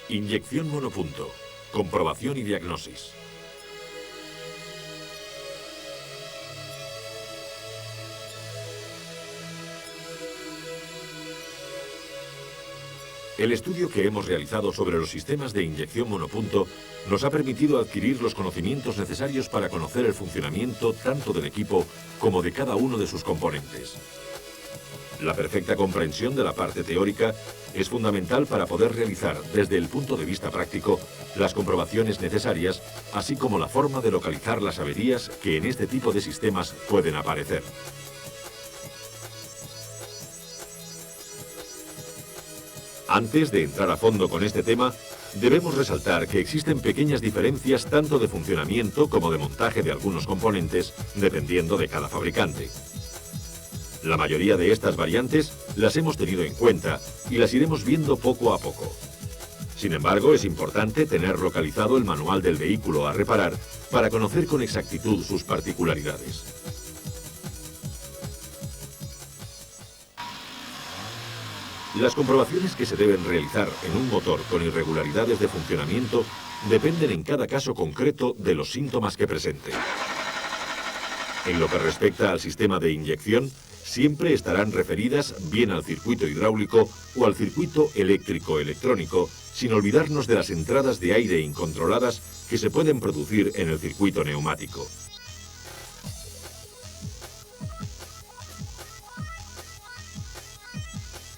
Inyección monopunto. Comprobación y diagnosis. El estudio que hemos realizado sobre los sistemas de inyección monopunto nos ha permitido adquirir los conocimientos necesarios para conocer el funcionamiento tanto del equipo como de cada uno de sus componentes. La perfecta comprensión de la parte teórica es fundamental para poder realizar, desde el punto de vista práctico, las comprobaciones necesarias, así como la forma de localizar las averías que en este tipo de sistemas pueden aparecer. Antes de entrar a fondo con este tema, debemos resaltar que existen pequeñas diferencias tanto de funcionamiento como de montaje de algunos componentes, dependiendo de cada fabricante. La mayoría de estas variantes las hemos tenido en cuenta y las iremos viendo poco a poco. Sin embargo, es importante tener localizado el manual del vehículo a reparar para conocer con exactitud sus particularidades. Las comprobaciones que se deben realizar en un motor con irregularidades de funcionamiento dependen en cada caso concreto de los síntomas que presente. En lo que respecta al sistema de inyección, siempre estarán referidas bien al circuito hidráulico o al circuito eléctrico-electrónico, sin olvidarnos de las entradas de aire incontroladas que se pueden producir en el circuito neumático.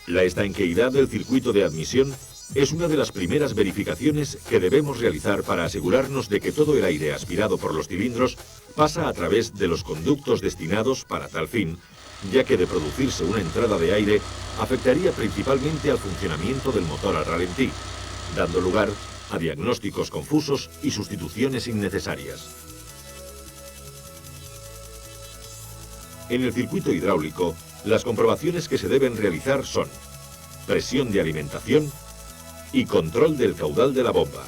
La estanqueidad del circuito de admisión es una de las primeras verificaciones que debemos realizar para asegurarnos de que todo el aire aspirado por los cilindros pasa a través de los conductos destinados para tal fin, ya que de producirse una entrada de aire afectaría principalmente al funcionamiento del motor al ralentí, dando lugar a diagnósticos confusos y sustituciones innecesarias. En el circuito hidráulico, las comprobaciones que se deben realizar son presión de alimentación y control del caudal de la bomba.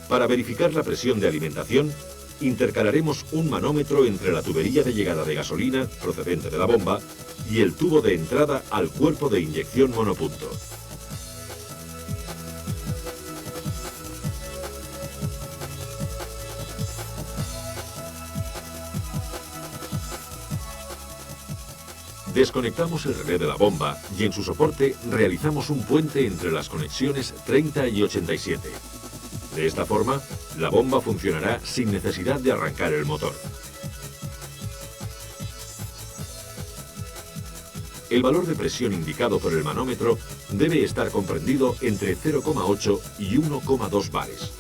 Para verificar la presión de alimentación, intercalaremos un manómetro entre la tubería de llegada de gasolina procedente de la bomba y el tubo de entrada al cuerpo de inyección monopunto. Desconectamos el relé de la bomba y en su soporte realizamos un puente entre las conexiones 30 y 87. De esta forma, la bomba funcionará sin necesidad de arrancar el motor. El valor de presión indicado por el manómetro debe estar comprendido entre 0,8 y 1,2 bares.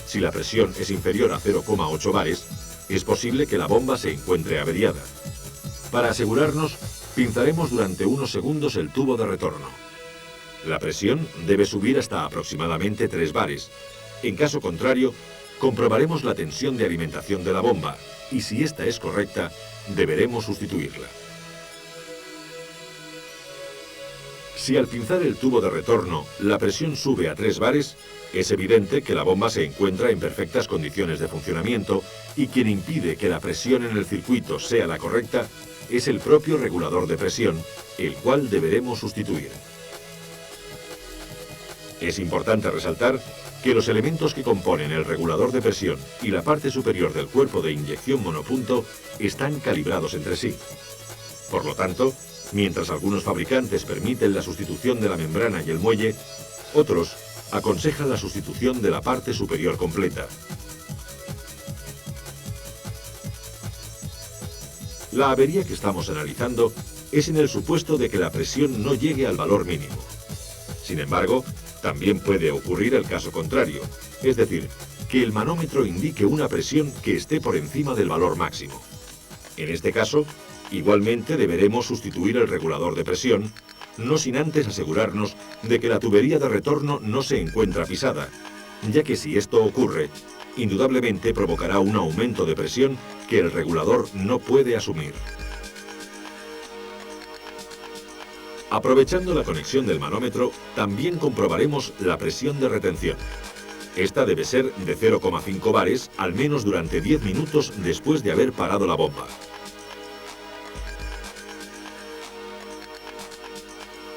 Si la presión es inferior a 0,8 bares, es posible que la bomba se encuentre averiada. Para asegurarnos, pinzaremos durante unos segundos el tubo de retorno. La presión debe subir hasta aproximadamente 3 bares. En caso contrario, comprobaremos la tensión de alimentación de la bomba y si esta es correcta, deberemos sustituirla. Si al pinzar el tubo de retorno la presión sube a 3 bares, es evidente que la bomba se encuentra en perfectas condiciones de funcionamiento y quien impide que la presión en el circuito sea la correcta es el propio regulador de presión, el cual deberemos sustituir. Es importante resaltar que los elementos que componen el regulador de presión y la parte superior del cuerpo de inyección monopunto están calibrados entre sí. Por lo tanto, mientras algunos fabricantes permiten la sustitución de la membrana y el muelle, otros aconsejan la sustitución de la parte superior completa. La avería que estamos analizando es en el supuesto de que la presión no llegue al valor mínimo. Sin embargo, también puede ocurrir el caso contrario, es decir, que el manómetro indique una presión que esté por encima del valor máximo. En este caso, igualmente deberemos sustituir el regulador de presión, no sin antes asegurarnos de que la tubería de retorno no se encuentra pisada, ya que si esto ocurre, indudablemente provocará un aumento de presión que el regulador no puede asumir. Aprovechando la conexión del manómetro, también comprobaremos la presión de retención. Esta debe ser de 0,5 bares al menos durante 10 minutos después de haber parado la bomba.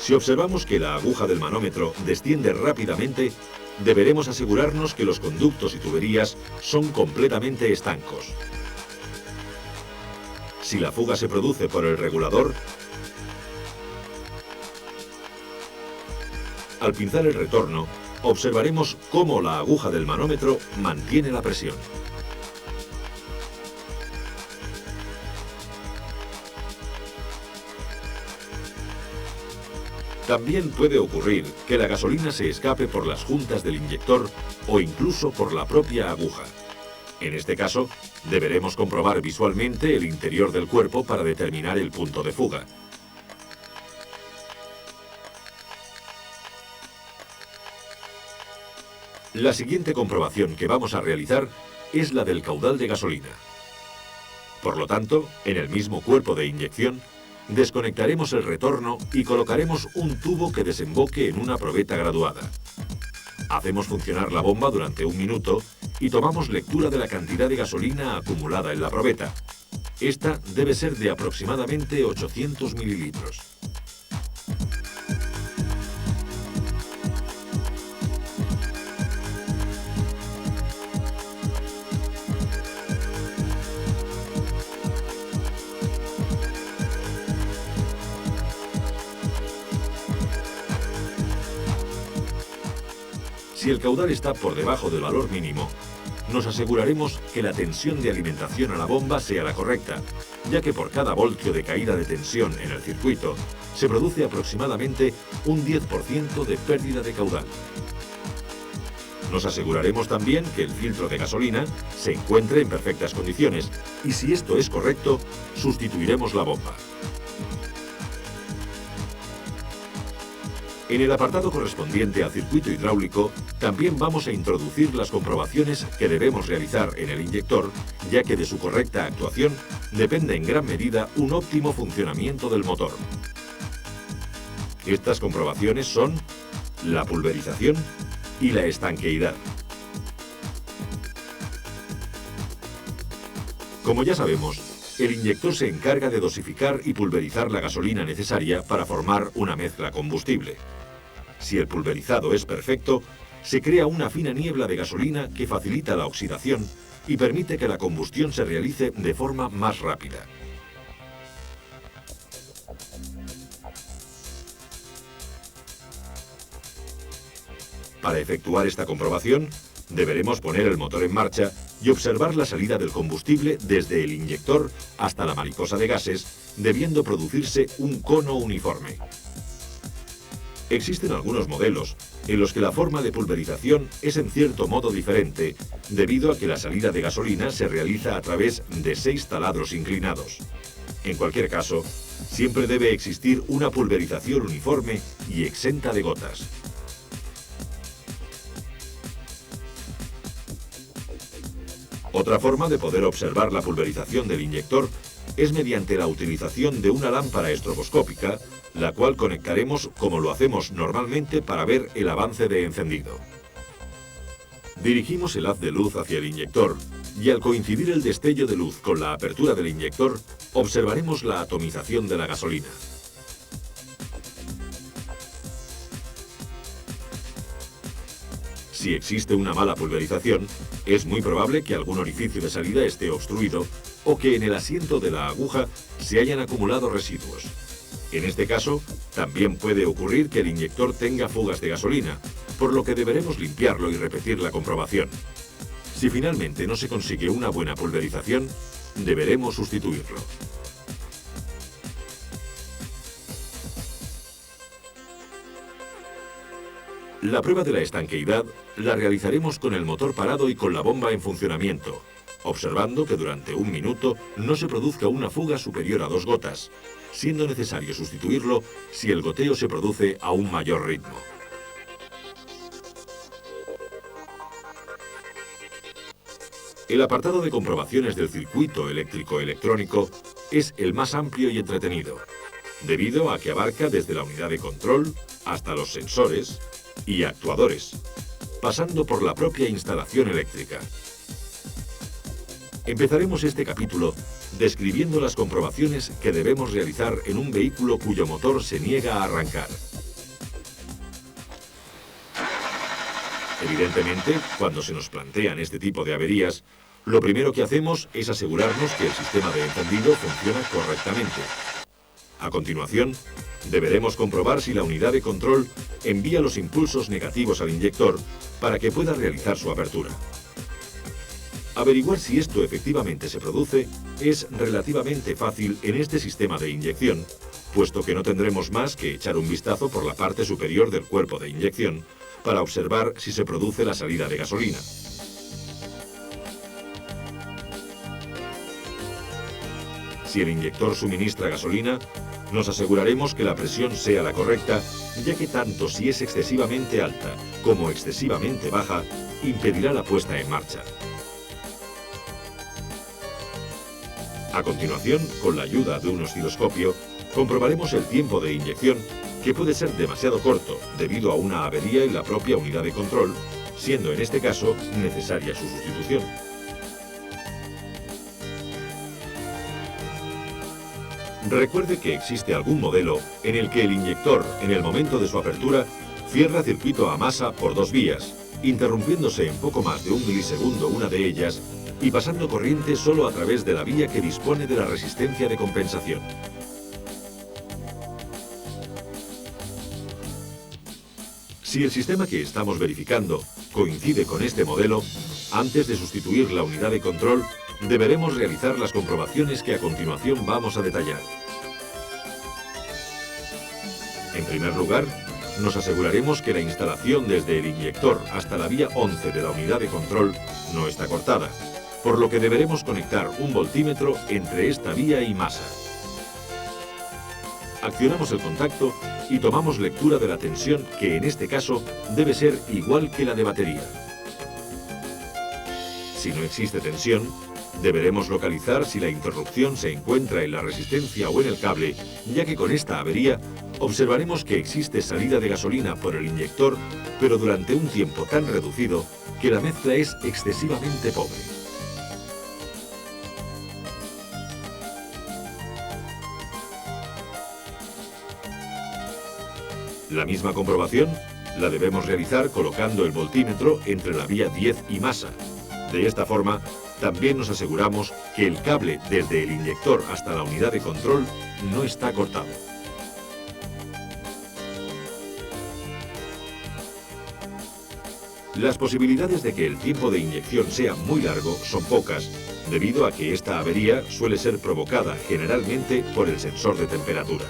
Si observamos que la aguja del manómetro desciende rápidamente, deberemos asegurarnos que los conductos y tuberías son completamente estancos. Si la fuga se produce por el regulador, al pinzar el retorno, observaremos cómo la aguja del manómetro mantiene la presión. También puede ocurrir que la gasolina se escape por las juntas del inyector o incluso por la propia aguja. En este caso, deberemos comprobar visualmente el interior del cuerpo para determinar el punto de fuga. La siguiente comprobación que vamos a realizar es la del caudal de gasolina. Por lo tanto, en el mismo cuerpo de inyección, desconectaremos el retorno y colocaremos un tubo que desemboque en una probeta graduada. Hacemos funcionar la bomba durante 1 minuto y tomamos lectura de la cantidad de gasolina acumulada en la probeta. Esta debe ser de aproximadamente 800 mililitros. Si el caudal está por debajo del valor mínimo, nos aseguraremos que la tensión de alimentación a la bomba sea la correcta, ya que por cada voltio de caída de tensión en el circuito se produce aproximadamente un 10% de pérdida de caudal. Nos aseguraremos también que el filtro de gasolina se encuentre en perfectas condiciones y si esto es correcto, sustituiremos la bomba. En el apartado correspondiente al circuito hidráulico, también vamos a introducir las comprobaciones que debemos realizar en el inyector, ya que de su correcta actuación depende en gran medida un óptimo funcionamiento del motor. Estas comprobaciones son la pulverización y la estanqueidad. Como ya sabemos, el inyector se encarga de dosificar y pulverizar la gasolina necesaria para formar una mezcla combustible. Si el pulverizado es perfecto, se crea una fina niebla de gasolina que facilita la oxidación y permite que la combustión se realice de forma más rápida. Para efectuar esta comprobación, deberemos poner el motor en marcha y observar la salida del combustible desde el inyector hasta la mariposa de gases, debiendo producirse un cono uniforme. Existen algunos modelos en los que la forma de pulverización es en cierto modo diferente, debido a que la salida de gasolina se realiza a través de 6 taladros inclinados. En cualquier caso, siempre debe existir una pulverización uniforme y exenta de gotas. Otra forma de poder observar la pulverización del inyector es mediante la utilización de una lámpara estroboscópica, la cual conectaremos como lo hacemos normalmente para ver el avance de encendido. Dirigimos el haz de luz hacia el inyector y al coincidir el destello de luz con la apertura del inyector, observaremos la atomización de la gasolina. Si existe una mala pulverización, es muy probable que algún orificio de salida esté obstruido o que en el asiento de la aguja se hayan acumulado residuos. En este caso, también puede ocurrir que el inyector tenga fugas de gasolina, por lo que deberemos limpiarlo y repetir la comprobación. Si finalmente no se consigue una buena pulverización, deberemos sustituirlo. La prueba de la estanqueidad la realizaremos con el motor parado y con la bomba en funcionamiento, observando que durante 1 minuto no se produzca una fuga superior a 2 gotas, siendo necesario sustituirlo si el goteo se produce a un mayor ritmo. El apartado de comprobaciones del circuito eléctrico-electrónico es el más amplio y entretenido, debido a que abarca desde la unidad de control hasta los sensores y actuadores, pasando por la propia instalación eléctrica. Empezaremos este capítulo describiendo las comprobaciones que debemos realizar en un vehículo cuyo motor se niega a arrancar. Evidentemente, cuando se nos plantean este tipo de averías, lo primero que hacemos es asegurarnos que el sistema de encendido funciona correctamente. A continuación, deberemos comprobar si la unidad de control envía los impulsos negativos al inyector para que pueda realizar su apertura. Averiguar si esto efectivamente se produce es relativamente fácil en este sistema de inyección, puesto que no tendremos más que echar un vistazo por la parte superior del cuerpo de inyección para observar si se produce la salida de gasolina. Si el inyector suministra gasolina, nos aseguraremos que la presión sea la correcta, ya que tanto si es excesivamente alta como excesivamente baja, impedirá la puesta en marcha. A continuación, con la ayuda de un osciloscopio, comprobaremos el tiempo de inyección, que puede ser demasiado corto debido a una avería en la propia unidad de control, siendo en este caso necesaria su sustitución. Recuerde que existe algún modelo en el que el inyector, en el momento de su apertura, cierra circuito a masa por dos vías, interrumpiéndose en poco más de 1 milisegundo una de ellas y pasando corriente solo a través de la vía que dispone de la resistencia de compensación. Si el sistema que estamos verificando coincide con este modelo, antes de sustituir la unidad de control, deberemos realizar las comprobaciones que a continuación vamos a detallar. En primer lugar, nos aseguraremos que la instalación desde el inyector hasta la vía 11 de la unidad de control no está cortada, por lo que deberemos conectar un voltímetro entre esta vía y masa. Accionamos el contacto y tomamos lectura de la tensión, que en este caso debe ser igual que la de batería. Si no existe tensión, deberemos localizar si la interrupción se encuentra en la resistencia o en el cable, ya que con esta avería observaremos que existe salida de gasolina por el inyector, pero durante un tiempo tan reducido que la mezcla es excesivamente pobre. La misma comprobación la debemos realizar colocando el voltímetro entre la vía 10 y masa. De esta forma, también nos aseguramos que el cable desde el inyector hasta la unidad de control no está cortado. Las posibilidades de que el tiempo de inyección sea muy largo son pocas, debido a que esta avería suele ser provocada generalmente por el sensor de temperatura.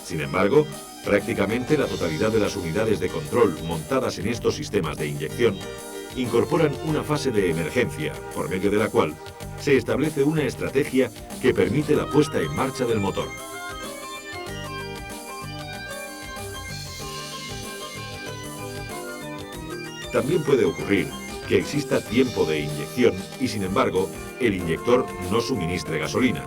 Sin embargo, prácticamente la totalidad de las unidades de control montadas en estos sistemas de inyección incorporan una fase de emergencia, por medio de la cual se establece una estrategia que permite la puesta en marcha del motor. También puede ocurrir que exista tiempo de inyección y, sin embargo, el inyector no suministre gasolina.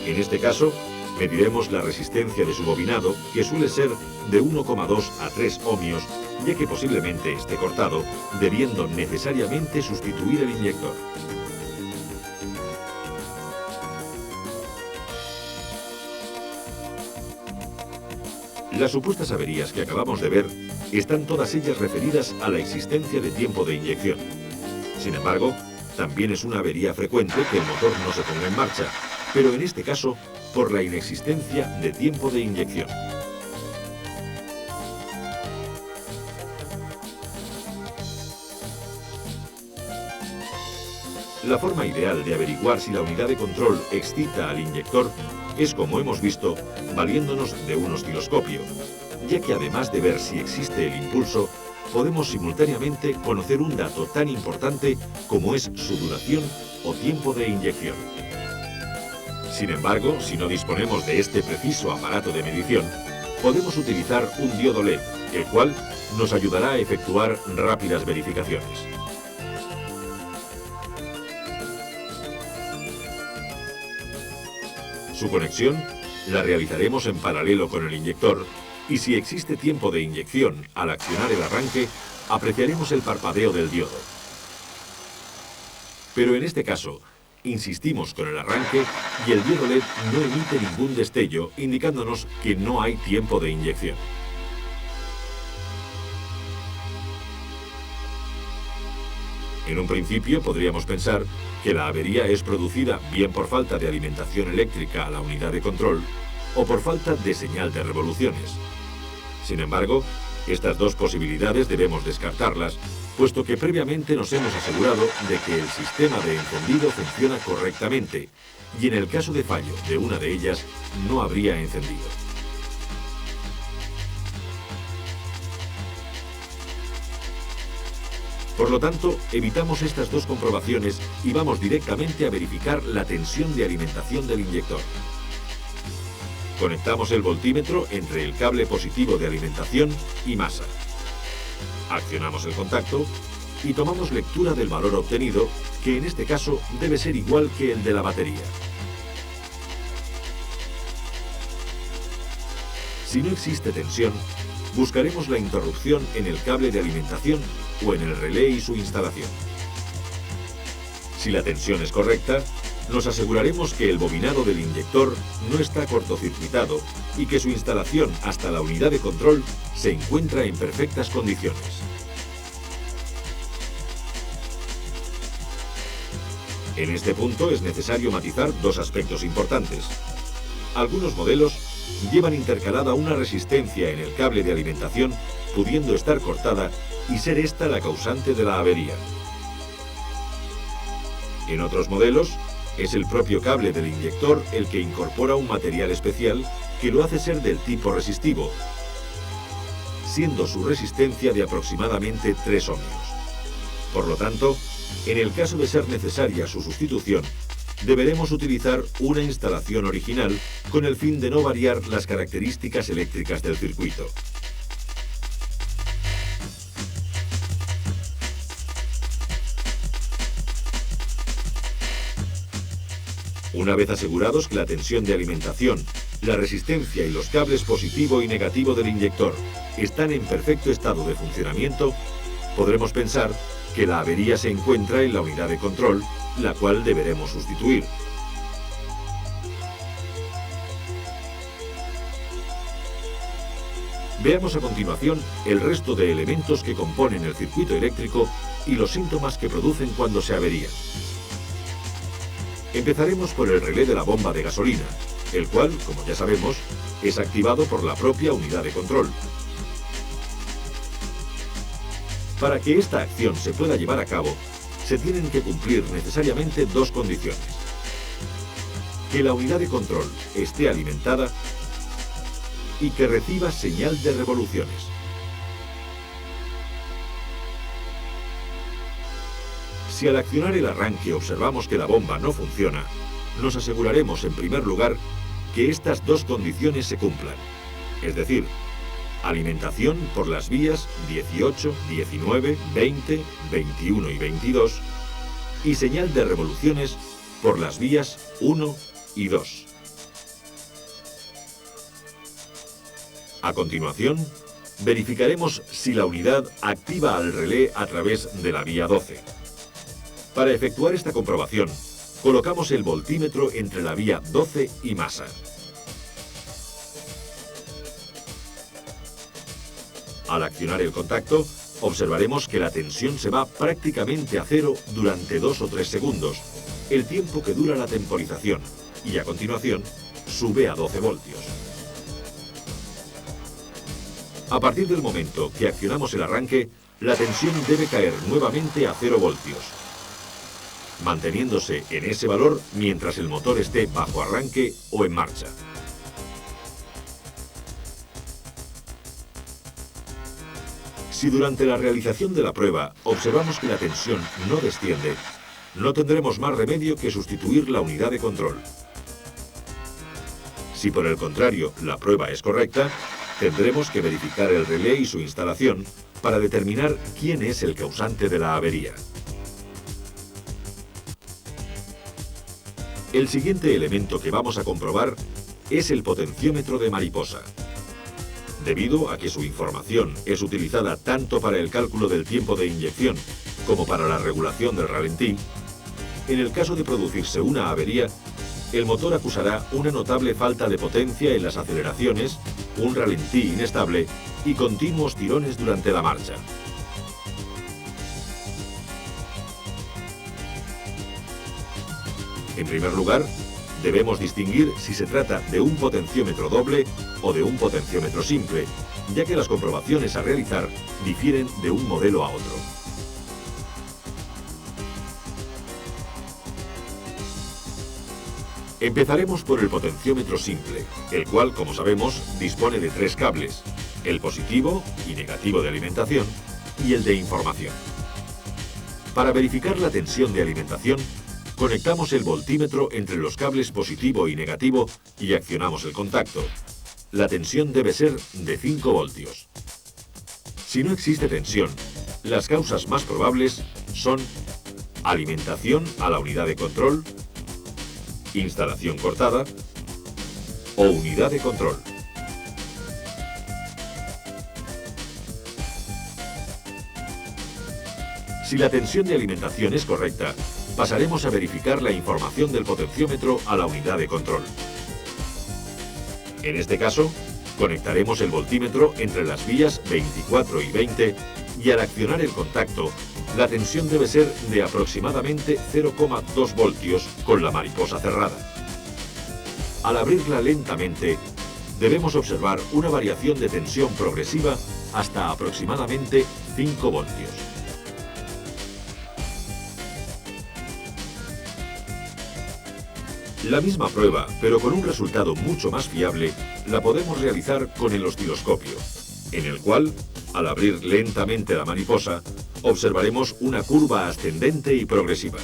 En este caso, mediremos la resistencia de su bobinado, que suele ser de 1,2 a 3 ohmios, ya que posiblemente esté cortado, debiendo necesariamente sustituir el inyector. Las supuestas averías que acabamos de ver están todas ellas referidas a la existencia de tiempo de inyección. Sin embargo, también es una avería frecuente que el motor no se ponga en marcha, pero en este caso por la inexistencia de tiempo de inyección. La forma ideal de averiguar si la unidad de control excita al inyector es, como hemos visto, valiéndonos de un osciloscopio, ya que además de ver si existe el impulso, podemos simultáneamente conocer un dato tan importante como es su duración o tiempo de inyección. Sin embargo, si no disponemos de este preciso aparato de medición, podemos utilizar un diodo LED, el cual nos ayudará a efectuar rápidas verificaciones. Su conexión la realizaremos en paralelo con el inyector, y si existe tiempo de inyección al accionar el arranque, apreciaremos el parpadeo del diodo. Pero en este caso, insistimos con el arranque y el diodo LED no emite ningún destello, indicándonos que no hay tiempo de inyección. En un principio podríamos pensar que la avería es producida bien por falta de alimentación eléctrica a la unidad de control o por falta de señal de revoluciones. Sin embargo, estas dos posibilidades debemos descartarlas, puesto que previamente nos hemos asegurado de que el sistema de encendido funciona correctamente y en el caso de fallo de una de ellas no habría encendido. Por lo tanto, evitamos estas dos comprobaciones y vamos directamente a verificar la tensión de alimentación del inyector. Conectamos el voltímetro entre el cable positivo de alimentación y masa. Accionamos el contacto y tomamos lectura del valor obtenido, que en este caso debe ser igual que el de la batería. Si no existe tensión, buscaremos la interrupción en el cable de alimentación o en el relé y su instalación. Si la tensión es correcta, nos aseguraremos que el bobinado del inyector no está cortocircuitado y que su instalación hasta la unidad de control se encuentra en perfectas condiciones. En este punto es necesario matizar dos aspectos importantes. Algunos modelos llevan intercalada una resistencia en el cable de alimentación, pudiendo estar cortada y ser esta la causante de la avería. En otros modelos, es el propio cable del inyector el que incorpora un material especial que lo hace ser del tipo resistivo, siendo su resistencia de aproximadamente 3 ohmios. Por lo tanto, en el caso de ser necesaria su sustitución, deberemos utilizar una instalación original con el fin de no variar las características eléctricas del circuito. Una vez asegurados que la tensión de alimentación, la resistencia y los cables positivo y negativo del inyector están en perfecto estado de funcionamiento, podremos pensar que la avería se encuentra en la unidad de control, la cual deberemos sustituir. Veamos a continuación el resto de elementos que componen el circuito eléctrico y los síntomas que producen cuando se averían. Empezaremos por el relé de la bomba de gasolina, el cual, como ya sabemos, es activado por la propia unidad de control. Para que esta acción se pueda llevar a cabo, se tienen que cumplir necesariamente dos condiciones: que la unidad de control esté alimentada y que reciba señal de revoluciones. Si al accionar el arranque observamos que la bomba no funciona, nos aseguraremos en primer lugar que estas dos condiciones se cumplan, es decir, alimentación por las vías 18, 19, 20, 21 y 22 y señal de revoluciones por las vías 1 y 2. A continuación, verificaremos si la unidad activa al relé a través de la vía 12. Para efectuar esta comprobación, colocamos el voltímetro entre la vía 12 y masa. Al accionar el contacto, observaremos que la tensión se va prácticamente a cero durante 2 o 3 segundos, el tiempo que dura la temporización, y a continuación sube a 12 voltios. A partir del momento que accionamos el arranque, la tensión debe caer nuevamente a 0 voltios, manteniéndose en ese valor mientras el motor esté bajo arranque o en marcha. Si durante la realización de la prueba observamos que la tensión no desciende, no tendremos más remedio que sustituir la unidad de control. Si por el contrario la prueba es correcta, tendremos que verificar el relé y su instalación para determinar quién es el causante de la avería. El siguiente elemento que vamos a comprobar es el potenciómetro de mariposa. Debido a que su información es utilizada tanto para el cálculo del tiempo de inyección como para la regulación del ralentí, en el caso de producirse una avería, el motor acusará una notable falta de potencia en las aceleraciones, un ralentí inestable y continuos tirones durante la marcha. En primer lugar, debemos distinguir si se trata de un potenciómetro doble o de un potenciómetro simple, ya que las comprobaciones a realizar difieren de un modelo a otro. Empezaremos por el potenciómetro simple, el cual, como sabemos, dispone de 3 cables: el positivo y negativo de alimentación y el de información. Para verificar la tensión de alimentación, conectamos el voltímetro entre los cables positivo y negativo y accionamos el contacto. La tensión debe ser de 5 voltios. Si no existe tensión, las causas más probables son alimentación a la unidad de control, instalación cortada o unidad de control. Si la tensión de alimentación es correcta, pasaremos a verificar la información del potenciómetro a la unidad de control. En este caso, conectaremos el voltímetro entre las vías 24 y 20 y al accionar el contacto, la tensión debe ser de aproximadamente 0,2 voltios con la mariposa cerrada. Al abrirla lentamente, debemos observar una variación de tensión progresiva hasta aproximadamente 5 voltios. La misma prueba, pero con un resultado mucho más fiable, la podemos realizar con el osciloscopio, en el cual, al abrir lentamente la mariposa, observaremos una curva ascendente y progresiva.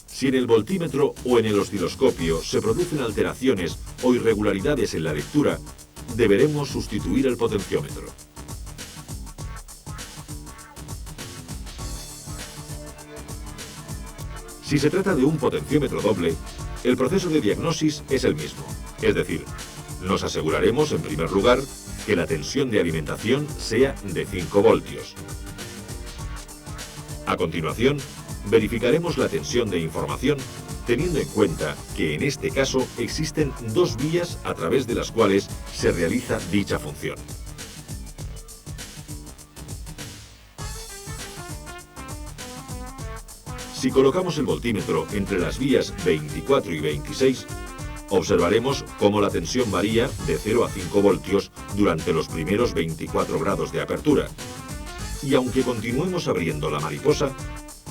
Si en el voltímetro o en el osciloscopio se producen alteraciones o irregularidades en la lectura, deberemos sustituir el potenciómetro. Si se trata de un potenciómetro doble, el proceso de diagnosis es el mismo, es decir, nos aseguraremos en primer lugar que la tensión de alimentación sea de 5 voltios. A continuación, verificaremos la tensión de información, teniendo en cuenta que en este caso existen 2 vías a través de las cuales se realiza dicha función. Si colocamos el voltímetro entre las vías 24 y 26, observaremos cómo la tensión varía de 0 a 5 voltios durante los primeros 24 grados de apertura. Y aunque continuemos abriendo la mariposa,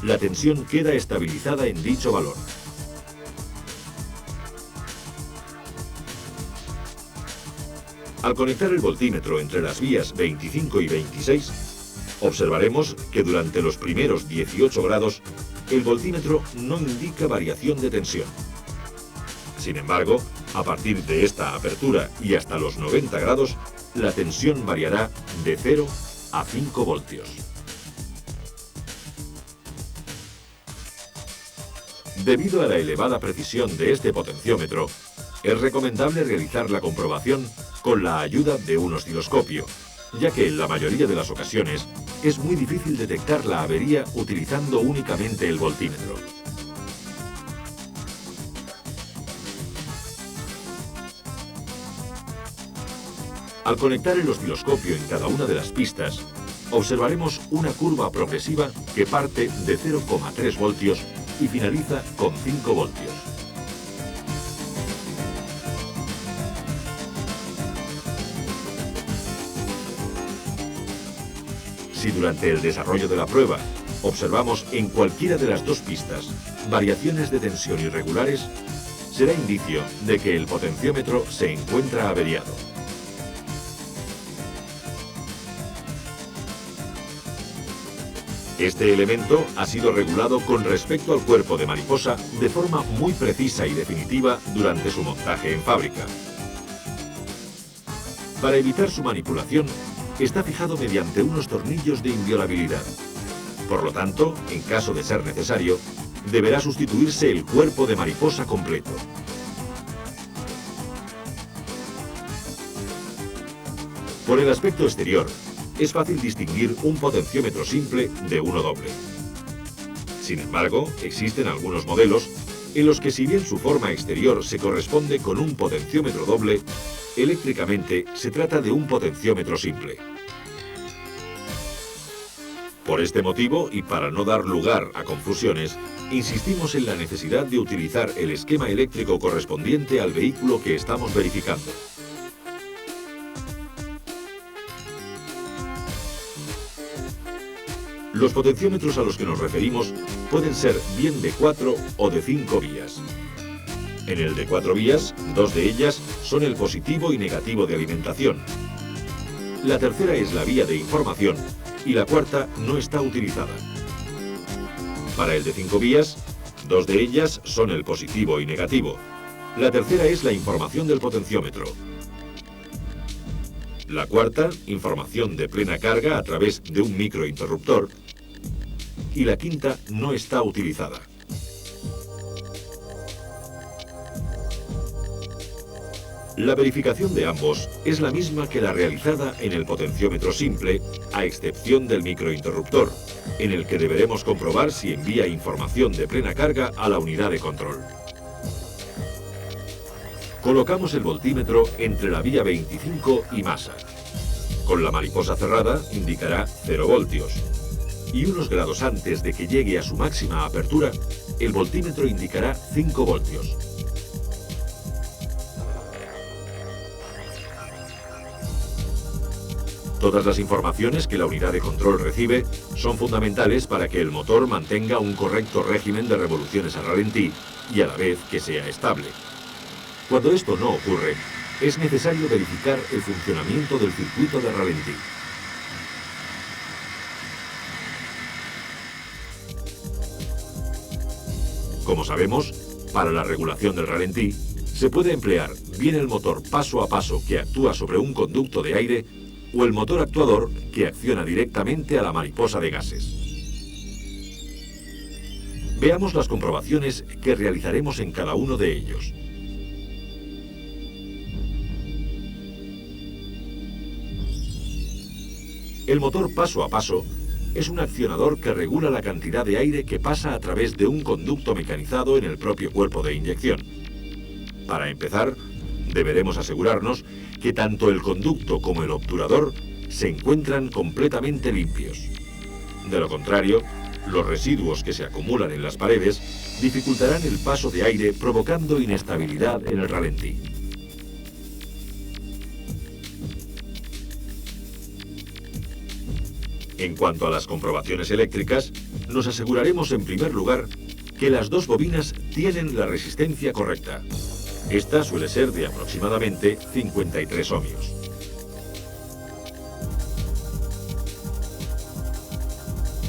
la tensión queda estabilizada en dicho valor. Al conectar el voltímetro entre las vías 25 y 26, observaremos que durante los primeros 18 grados, el voltímetro no indica variación de tensión. Sin embargo, a partir de esta apertura y hasta los 90 grados, la tensión variará de 0 a 5 voltios. Debido a la elevada precisión de este potenciómetro, es recomendable realizar la comprobación con la ayuda de un osciloscopio, ya que en la mayoría de las ocasiones es muy difícil detectar la avería utilizando únicamente el voltímetro. Al conectar el osciloscopio en cada una de las pistas, observaremos una curva progresiva que parte de 0,3 voltios y finaliza con 5 voltios. Si durante el desarrollo de la prueba observamos en cualquiera de las 2 pistas variaciones de tensión irregulares, será indicio de que el potenciómetro se encuentra averiado. Este elemento ha sido regulado con respecto al cuerpo de mariposa de forma muy precisa y definitiva durante su montaje en fábrica. Para evitar su manipulación, está fijado mediante unos tornillos de inviolabilidad. Por lo tanto, en caso de ser necesario, deberá sustituirse el cuerpo de mariposa completo. Por el aspecto exterior, es fácil distinguir un potenciómetro simple de uno doble. Sin embargo, existen algunos modelos en los que, si bien su forma exterior se corresponde con un potenciómetro doble, Eléctricamente se trata de un potenciómetro simple. Por este motivo, y para no dar lugar a confusiones, insistimos en la necesidad de utilizar el esquema eléctrico correspondiente al vehículo que estamos verificando. Los potenciómetros a los que nos referimos pueden ser bien de 4 o de 5 vías. En el de 4 vías, 2 de ellas son el positivo y negativo de alimentación. La tercera es la vía de información y la cuarta no está utilizada. Para el de 5 vías, 2 de ellas son el positivo y negativo. La tercera es la información del potenciómetro. La cuarta, información de plena carga a través de un microinterruptor. Y la quinta no está utilizada. La verificación de ambos es la misma que la realizada en el potenciómetro simple, a excepción del microinterruptor, en el que deberemos comprobar si envía información de plena carga a la unidad de control. Colocamos el voltímetro entre la vía 25 y masa. Con la mariposa cerrada indicará 0 voltios. Y unos grados antes de que llegue a su máxima apertura, el voltímetro indicará 5 voltios. Todas las informaciones que la unidad de control recibe son fundamentales para que el motor mantenga un correcto régimen de revoluciones al ralentí y a la vez que sea estable. Cuando esto no ocurre, es necesario verificar el funcionamiento del circuito de ralentí. Como sabemos, para la regulación del ralentí, se puede emplear bien el motor paso a paso que actúa sobre un conducto de aire o el motor actuador que acciona directamente a la mariposa de gases. Veamos las comprobaciones que realizaremos en cada uno de ellos. El motor paso a paso es un accionador que regula la cantidad de aire que pasa a través de un conducto mecanizado en el propio cuerpo de inyección. Para empezar, deberemos asegurarnos que tanto el conducto como el obturador se encuentran completamente limpios. De lo contrario, los residuos que se acumulan en las paredes dificultarán el paso de aire, provocando inestabilidad en el ralentí. En cuanto a las comprobaciones eléctricas, nos aseguraremos en primer lugar que las dos bobinas tienen la resistencia correcta. Esta suele ser de aproximadamente 53 ohmios.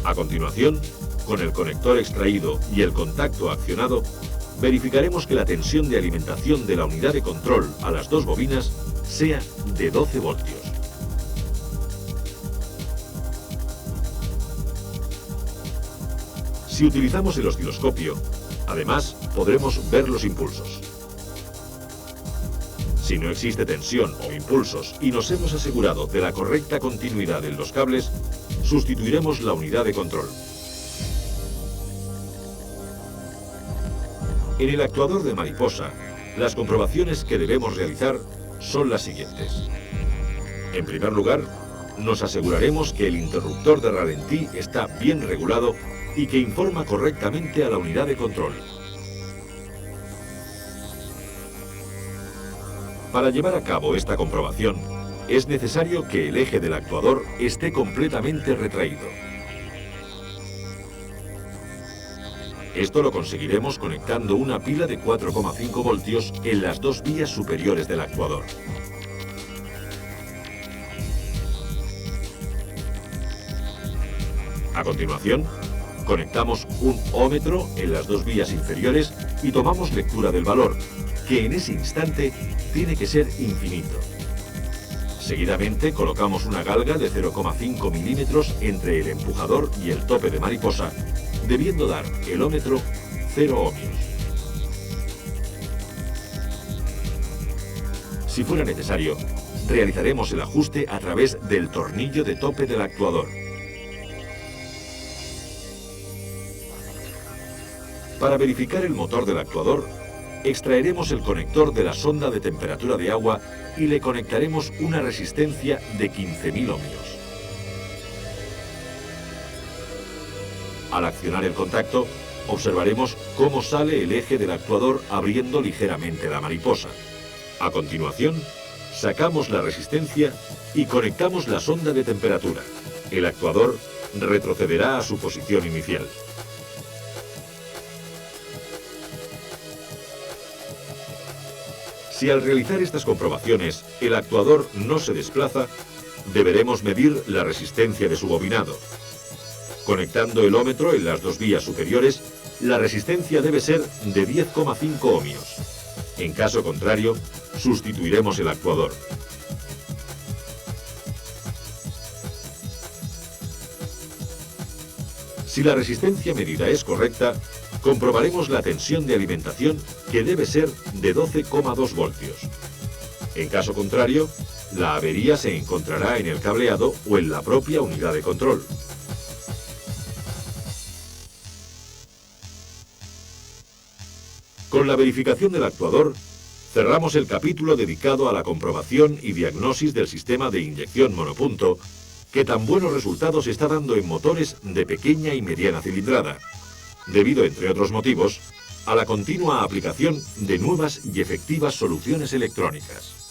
A continuación, con el conector extraído y el contacto accionado, verificaremos que la tensión de alimentación de la unidad de control a las dos bobinas sea de 12 voltios. Si utilizamos el osciloscopio, además podremos ver los impulsos. Si no existe tensión o impulsos y nos hemos asegurado de la correcta continuidad en los cables, sustituiremos la unidad de control. En el actuador de mariposa, las comprobaciones que debemos realizar son las siguientes. En primer lugar, nos aseguraremos que el interruptor de ralentí está bien regulado y que informa correctamente a la unidad de control. Para llevar a cabo esta comprobación, es necesario que el eje del actuador esté completamente retraído. Esto lo conseguiremos conectando una pila de 4,5 voltios en las dos vías superiores del actuador. A continuación, conectamos un ómetro en las dos vías inferiores y tomamos lectura del valor, que en ese instante tiene que ser infinito. Seguidamente colocamos una galga de 0,5 milímetros entre el empujador y el tope de mariposa, debiendo dar el ómetro 0 ohmios. Si fuera necesario, realizaremos el ajuste a través del tornillo de tope del actuador. Para verificar el motor del actuador, extraeremos el conector de la sonda de temperatura de agua y le conectaremos una resistencia de 15.000 ohmios. Al accionar el contacto, observaremos cómo sale el eje del actuador abriendo ligeramente la mariposa. A continuación, sacamos la resistencia y conectamos la sonda de temperatura. El actuador retrocederá a su posición inicial. Si al realizar estas comprobaciones el actuador no se desplaza, deberemos medir la resistencia de su bobinado. Conectando el ómetro en las dos vías superiores, la resistencia debe ser de 10,5 ohmios. En caso contrario, sustituiremos el actuador. Si la resistencia medida es correcta, comprobaremos la tensión de alimentación, que debe ser de 12,2 voltios. En caso contrario, la avería se encontrará en el cableado o en la propia unidad de control. Con la verificación del actuador, cerramos el capítulo dedicado a la comprobación y diagnosis del sistema de inyección monopunto, que tan buenos resultados está dando en motores de pequeña y mediana cilindrada, debido, entre otros motivos, a la continua aplicación de nuevas y efectivas soluciones electrónicas.